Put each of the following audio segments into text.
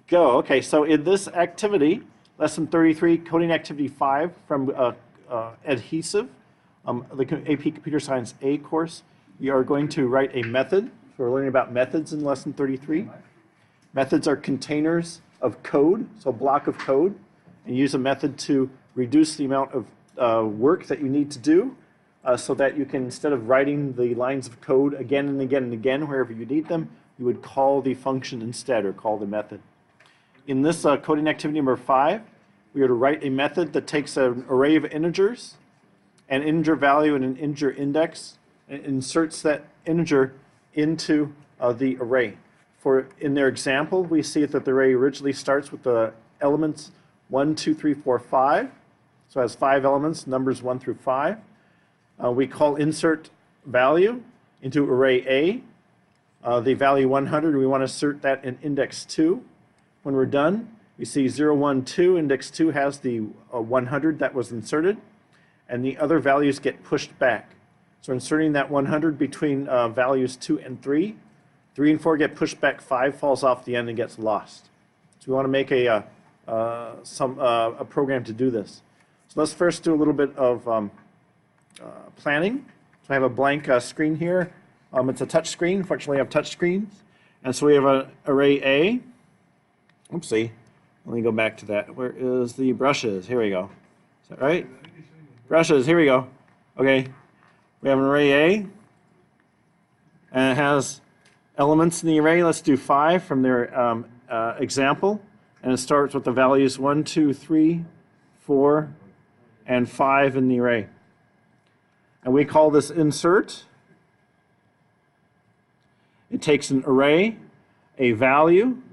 Go. Okay, so in this activity, Lesson 33, Coding Activity 5 from Edhesive, the AP Computer Science A course, we are going to write a method. So we're learning about methods in Lesson 33. Methods are containers of code, so a block of code, and use a method to reduce the amount of work that you need to do so that you can, instead of writing the lines of code again and again and again wherever you need them, you would call the function instead, or call the method. In this coding activity number 5, we are to write a method that takes an array of integers, an integer value and an integer index, and inserts that integer into the array. In their example, we see that the array originally starts with the elements 1, 2, 3, 4, 5. So it has 5 elements, numbers 1 through 5. We call insertValue into array A. The value 100, we want to insert that in index 2. When we're done, we see 0, 1, 2. Index 2 has the 100 that was inserted, and the other values get pushed back. So inserting that 100 between values 2 and 3. 3 and 4 get pushed back, 5 falls off the end and gets lost. So we want to make a program to do this. So let's first do a little bit of planning. So I have a blank screen here. It's a touch screen. Fortunately, I have touch screens. And so we have an array A. Oopsie. Let me go back to that. Where is the brushes? Here we go. Is that right? Brushes. Here we go. Okay. We have an array A. And it has elements in the array. Let's do 5 from their example. And it starts with the values 1, 2, 3, 4, and 5 in the array. And we call this insert. It takes an array, a value,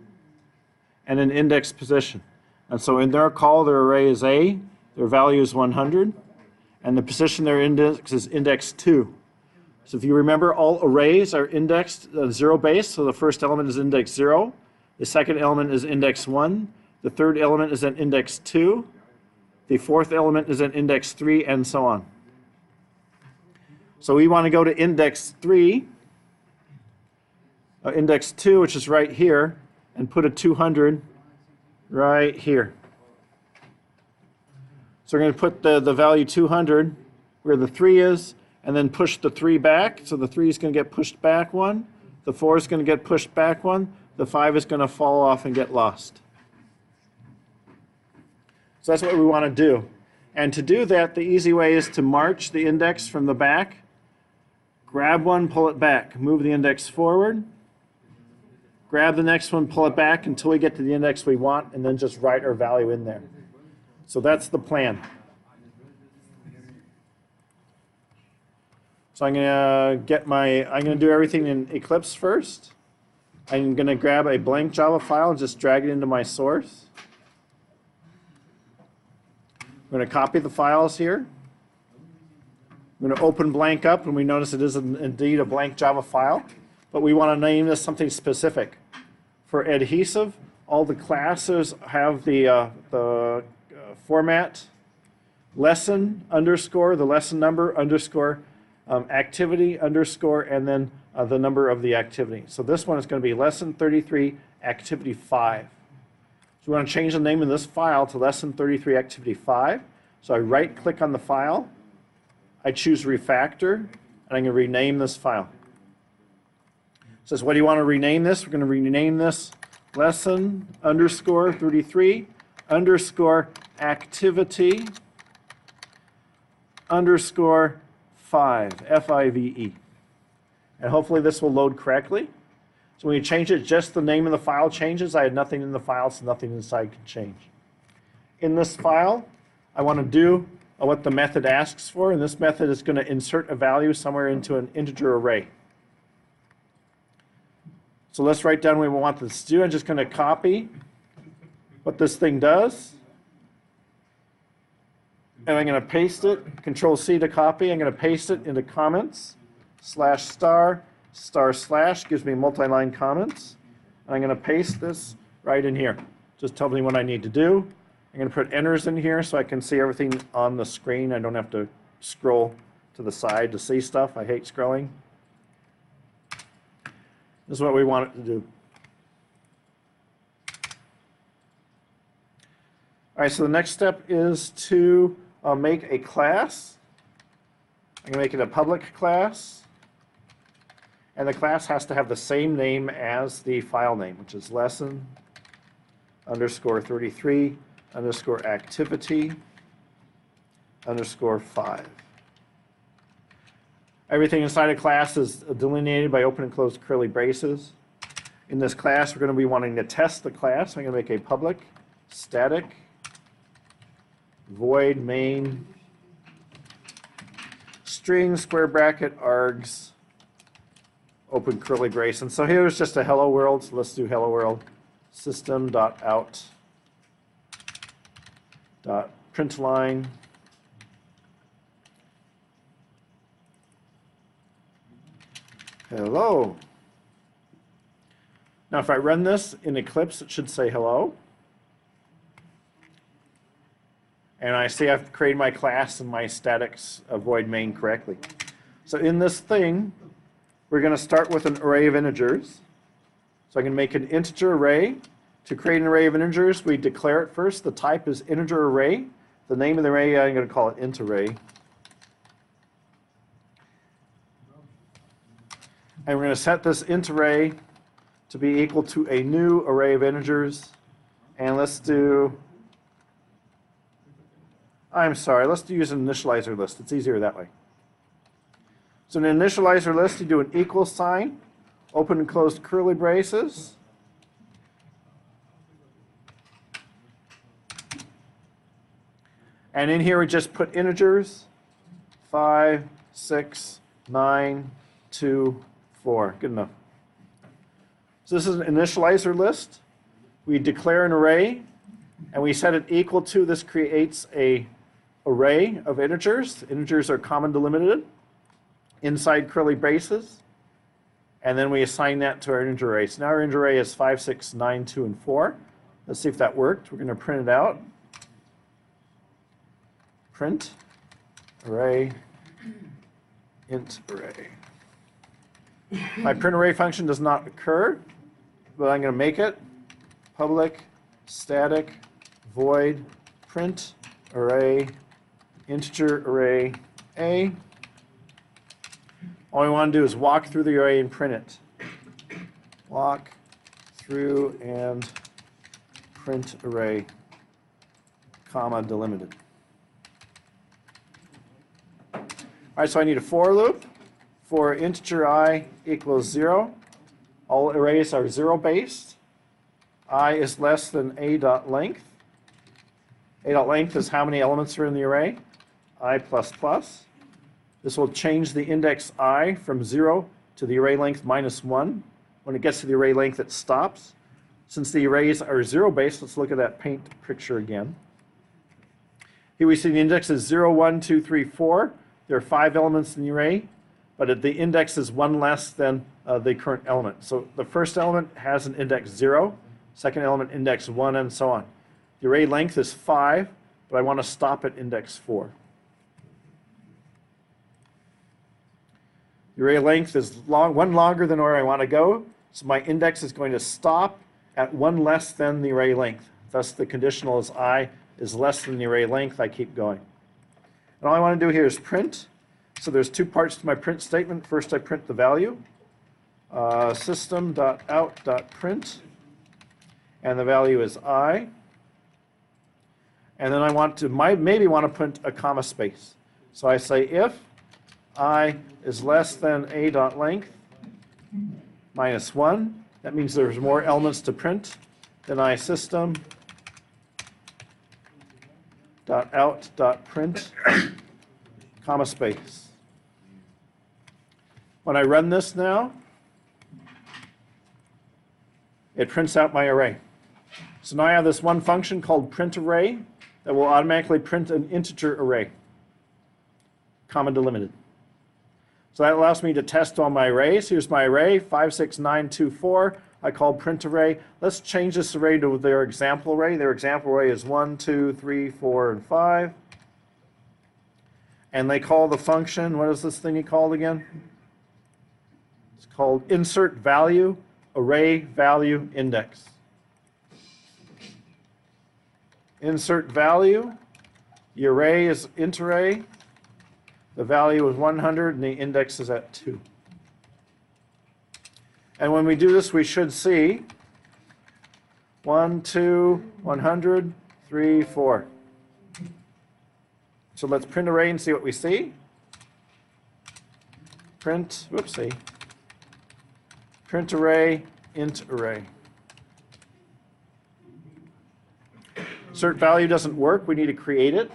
and an index position. And so in their call, their array is A, their value is 100, and the position their index is index 2. So if you remember, all arrays are indexed 0 base, so the first element is index 0, the second element is index 1, the third element is at index 2, the fourth element is at index 3, and so on. So we want to go to index 3, index 2, which is right here, and put a 200 right here. So we're going to put the value 200 where the 3 is, and then push the 3 back. So the 3 is going to get pushed back 1, the 4 is going to get pushed back 1, the 5 is going to fall off and get lost. So that's what we want to do. And to do that, the easy way is to march the index from the back, grab one, pull it back, move the index forward, grab the next one, pull it back until we get to the index we want, and then just write our value in there. So that's the plan. So I'm going to do everything in Eclipse first. I'm going to grab a blank Java file and just drag it into my source. I'm going to copy the files here. I'm going to open blank up, and we notice it is indeed a blank Java file, but we want to name this something specific. For Edhesive, all the classes have the format lesson underscore, the lesson number underscore, activity underscore, and then the number of the activity. So this one is going to be Lesson33Activity5. So we want to change the name of this file to Lesson33Activity5. So I right-click on the file, I choose Refactor, and I'm going to rename this file. It says, what do you want to rename this? We're going to rename this Lesson underscore 33 underscore activity underscore 5, F-I-V-E. And hopefully this will load correctly. So when you change it, just the name of the file changes. I had nothing in the file, so nothing inside can change. In this file, I want to do what the method asks for, and this method is going to insert a value somewhere into an integer array. So let's write down what we want this to do. I'm just going to copy what this thing does, and I'm going to paste it. Control C to copy. I'm going to paste it into comments, /*/ gives me multi-line comments. And I'm going to paste this right in here. Just tell me what I need to do. I'm going to put enters in here so I can see everything on the screen. I don't have to scroll to the side to see stuff. I hate scrolling. This is what we want it to do. All right, so the next step is to make a class. I'm going to make it a public class. And the class has to have the same name as the file name, which is lesson_33_activity_5. Everything inside a class is delineated by open and closed curly braces. In this class, we're going to be wanting to test the class. I'm going to make a public static void main string square bracket args open curly brace. And so here's just a hello world. So let's do hello world system.out.println hello. Now if I run this in Eclipse, it should say hello. And I see I've created my class and my statics void main correctly. So in this thing, we're going to start with an array of integers. So I can make an integer array. To create an array of integers, we declare it first. The type is integer array. The name of the array, I'm going to call it int array. And we're going to set this int array to be equal to a new array of integers. And let's do, let's use an initializer list. It's easier that way. So in an initializer list, you do an equal sign, open and closed curly braces. And in here, we just put integers, 5, 6, 9, 2, 4. Good enough. So this is an initializer list. We declare an array, and we set it equal to, this creates a array of integers. Integers are common delimited inside curly braces. And then we assign that to our integer array. So now our integer array is 5, 6, 9, 2, and 4. Let's see if that worked. We're going to print it out. Print array int array. My print array function does not occur, but I'm going to make it public static void print array integer array a. All we want to do is walk through the array and print it. Walk through and print array, comma, delimited. All right, so I need a for loop for integer I equals 0. All arrays are 0 based. I is less than a.length. A.length is how many elements are in the array. I plus plus. This will change the index I from 0 to the array length minus 1. When it gets to the array length, it stops. Since the arrays are 0 based, let's look at that paint picture again. Here we see the index is 0, 1, 2, 3, 4. There are 5 elements in the array, but the index is 1 less than the current element. So the first element has an index 0, second element index 1, and so on. The array length is 5, but I want to stop at index 4. The array length is one longer than where I want to go, so my index is going to stop at 1 less than the array length. Thus, the conditional is I is less than the array length. I keep going. And all I want to do here is print. So there's 2 parts to my print statement. First, I print the value, system.out.print, and the value is I. And then I want to maybe want to print a comma space. So I say if I is less than a.length minus 1. That means there's more elements to print. Then I system.out.print comma space. When I run this now, it prints out my array. So now I have this one function called print array that will automatically print an integer array, comma delimited. So that allows me to test all my arrays. Here's my array, 5, 6, 9, 2, 4. I call print array. Let's change this array to their example array. Their example array is 1, 2, 3, 4, and 5. And they call the function, what is this thing you called again? It's called insertValue array value index. insert value. The array is int array. The value is 100 and the index is at 2. And when we do this, we should see 1, 2, 100, 3, 4. So let's print array and see what we see. Print, whoopsie. Print array, int array. Insert value doesn't work. We need to create it.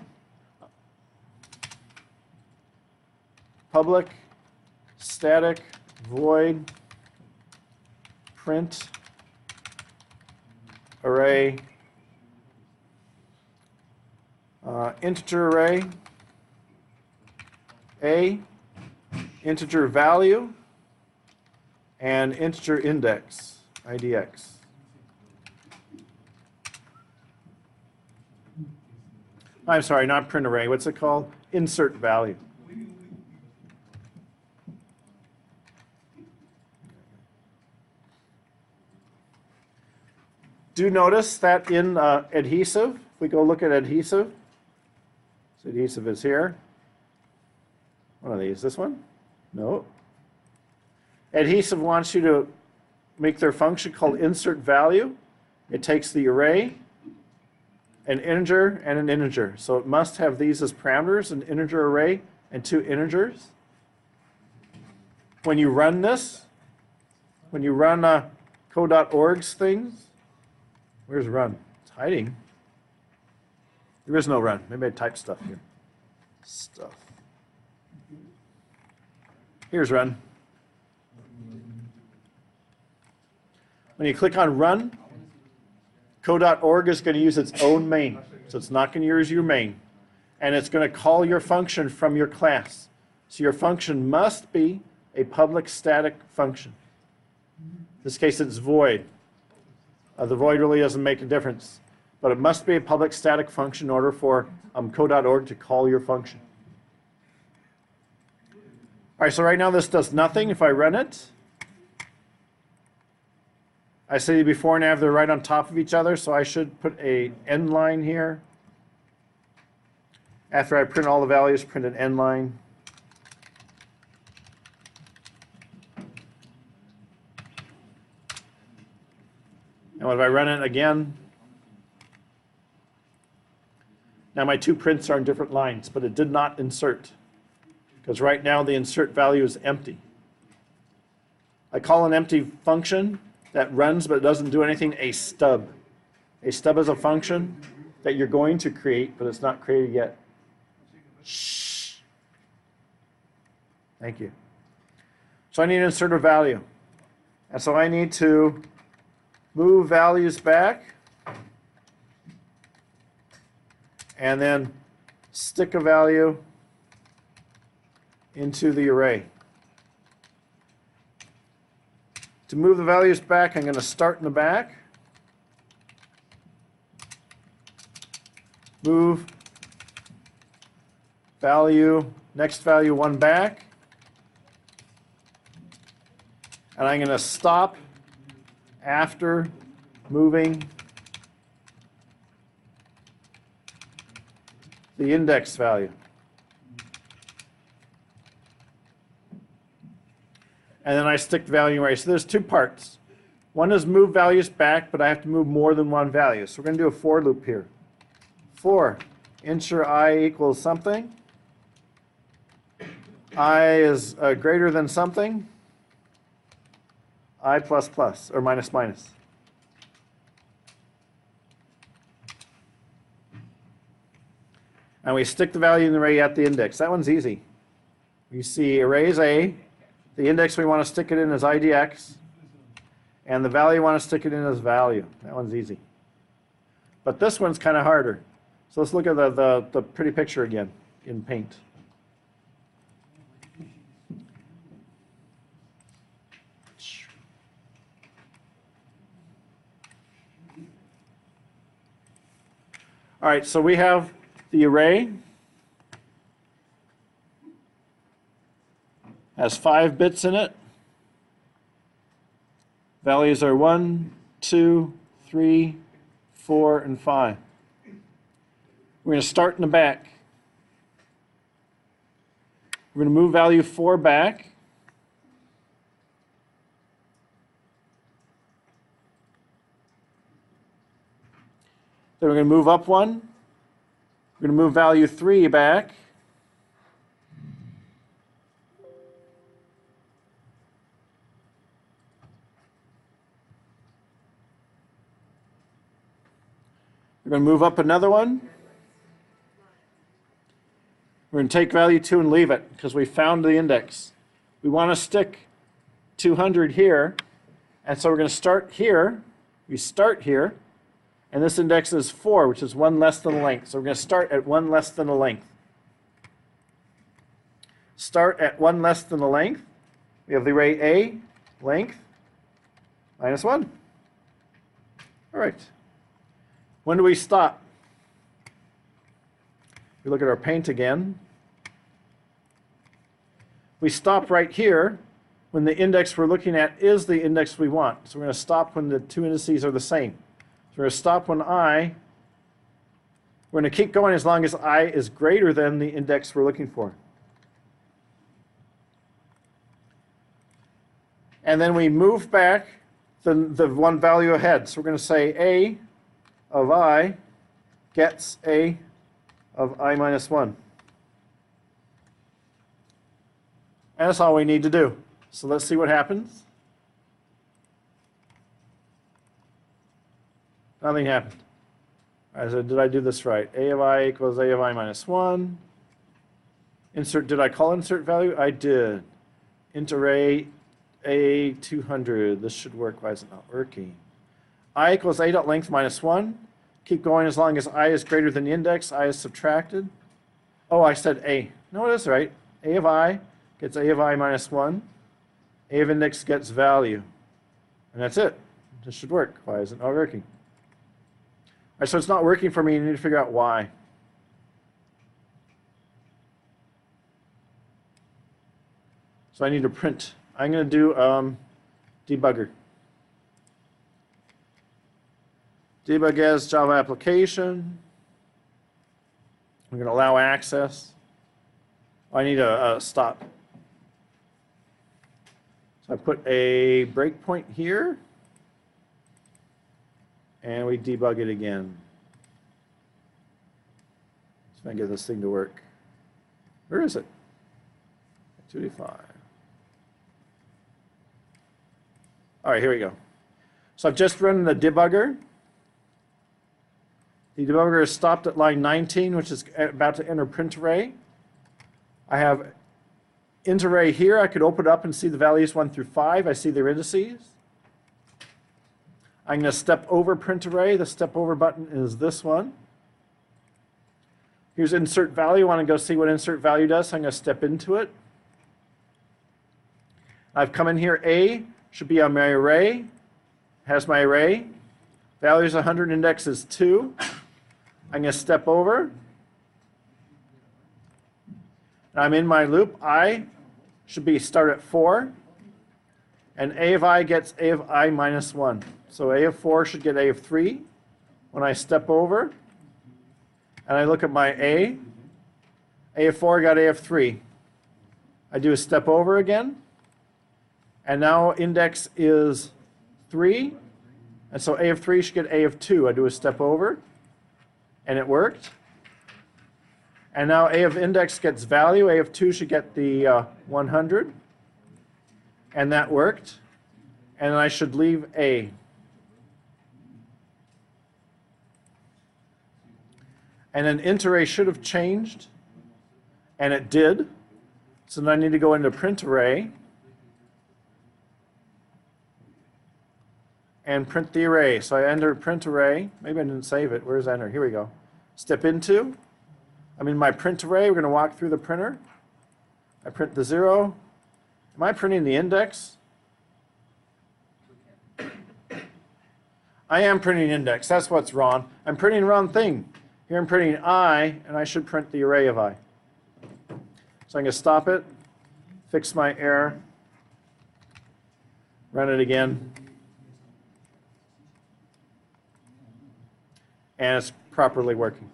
Public static void print array integer array a integer value and integer index IDX. I'm sorry, not print array. What's it called? Insert value. Do notice that in Edhesive, if we go look at Edhesive, so Edhesive is here. One of these, this one? No. Adhesive wants you to make their function called insert value. It takes the array, an integer, and an integer. So it must have these as parameters, an integer array and 2 integers. When you run this, when you run co.org's things, where's run? It's hiding. There is no run. Maybe I typed stuff here. Stuff. Here's run. When you click on run, co.org is going to use its own main. So it's not going to use your main. And it's going to call your function from your class. So your function must be a public static function. In this case, it's void. The void really doesn't make a difference. But it must be a public static function in order for co.org to call your function. All right, so right now this does nothing. If I run it, I see before and after they're right on top of each other, so I should put an end line here. After I print all the values, print an end line. And if I run it again, now my 2 prints are on different lines, but it did not insert, because right now the insert value is empty. I call an empty function that runs but doesn't do anything a stub. A stub is a function that you're going to create, but it's not created yet. Shh. Thank you. So I need to insert a value. And so I need to move values back and then stick a value into the array. To move the values back, I'm going to start in the back, move value, next value 1 back, and I'm going to stop after moving the index value. And then I stick the value array. So there's 2 parts. One is move values back, but I have to move more than 1 value. So we're going to do a for loop here. For ensure I equals something. I is greater than something. I plus plus, or minus minus. And we stick the value in the array at the index. That one's easy. You see array is A. The index we want to stick it in is IDX. And the value we want to stick it in is value. That one's easy. But this one's kind of harder. So let's look at the pretty picture again in Paint. All right, so we have the array. Has 5 bits in it. Values are 1, 2, 3, 4, and 5. We're going to start in the back. We're going to move value 4 back. Then we're going to move up 1. We're going to move value 3 back. We're going to move up another one. We're going to take value 2 and leave it because we found the index. We want to stick 200 here, and so we're going to start here. We start here, and this index is 4, which is 1 less than the length. So we're going to start at 1 less than the length. Start at 1 less than the length. We have the array A, length, minus 1. All right. When do we stop? We look at our paint again. We stop right here when the index we're looking at is the index we want. So we're going to stop when the 2 indices are the same. So we're going to stop when we're going to keep going as long as I is greater than the index we're looking for. And then we move back the one value ahead. So we're going to say A of I gets A of I minus 1. And that's all we need to do. So let's see what happens. Nothing happened. So did I do this right? A of I equals A of I minus 1. Did I call insert value? I did. Int array A200. This should work. Why is it not working? I equals A dot length minus 1. Keep going as long as I is greater than the index. I is subtracted. Oh, I said A. No, it is right. A of I gets A of I minus 1. A of index gets value. And that's it. This should work. Why is it not working? All right, so it's not working for me. You need to figure out why. So I need to print. I'm going to do debugger. Debug as Java application. I'm going to allow access. I need a stop. So I put a breakpoint here, and we debug it again. Let's try and get this thing to work. Where is it? Activity 5. All right, here we go. So I've just run the debugger. The debugger is stopped at line 19, which is about to enter print array. I have int array here. I could open it up and see the values 1 through 5. I see their indices. I'm going to step over print array. The step over button is this one. Here's insert value. I want to go see what insert value does. So I'm going to step into it. I've come in here. A should be on my array. Has my array. Value is 100. Index is 2. I'm going to step over. I'm in my loop. I should be start at 4. And A of I gets A of I minus 1. So A of 4 should get A of 3. When I step over and I look at my A of 4 got A of 3. I do a step over again. And now index is 3. And so A of 3 should get A of 2. I do a step over. And it worked. And now A of index gets value. A of 2 should get the 100. And that worked. And I should leave A. And then int array should have changed. And it did. So then I need to go into print array. And print the array. So I enter print array. Maybe I didn't save it. Where's enter? Here we go. Step into. I'm in my print array. We're going to walk through the printer. I print the 0. Am I printing the index? I am printing index. That's what's wrong. I'm printing the wrong thing. Here I'm printing I, and I should print the array of I. So I'm going to stop it, fix my error, run it again. And it's properly working.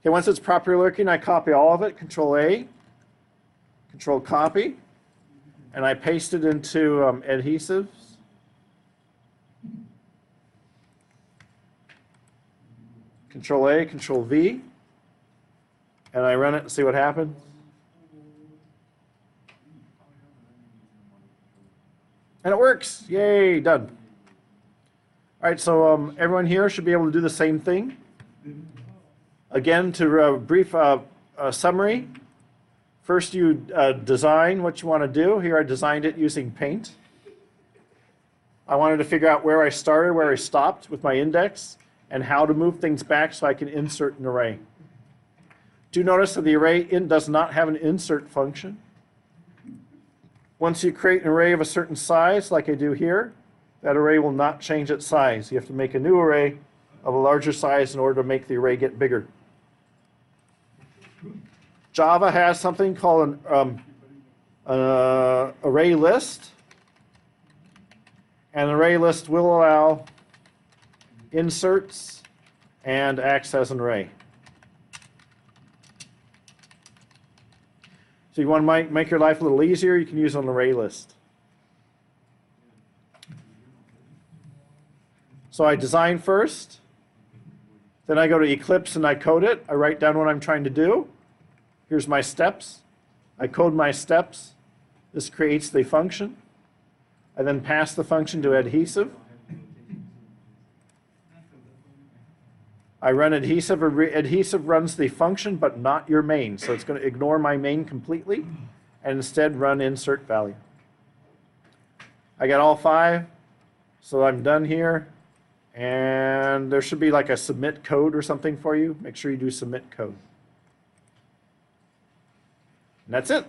Okay, once it's properly looking, I copy all of it, Control A, Control Copy, and I paste it into Adhesives. Control A, Control V, and I run it and see what happens. And it works. Yay, done. All right, so everyone here should be able to do the same thing. Again, to brief summary, first you design what you want to do. Here I designed it using Paint. I wanted to figure out where I started, where I stopped with my index, and how to move things back so I can insert an array. Do notice that the array does not have an insert function. Once you create an array of a certain size, like I do here, that array will not change its size. You have to make a new array of a larger size in order to make the array get bigger. Java has something called an array list. And an array list will allow inserts and acts as an array. So you want to make your life a little easier, you can use an array list. So I design first, then I go to Eclipse and I code it. I write down what I'm trying to do. Here's my steps. I code my steps. This creates the function. I then pass the function to Adhesive. I run Adhesive. Adhesive runs the function, but not your main. So it's going to ignore my main completely and instead run insertValue. I got all 5, so I'm done here. And there should be like a submit code or something for you. Make sure you do submit code. And that's it.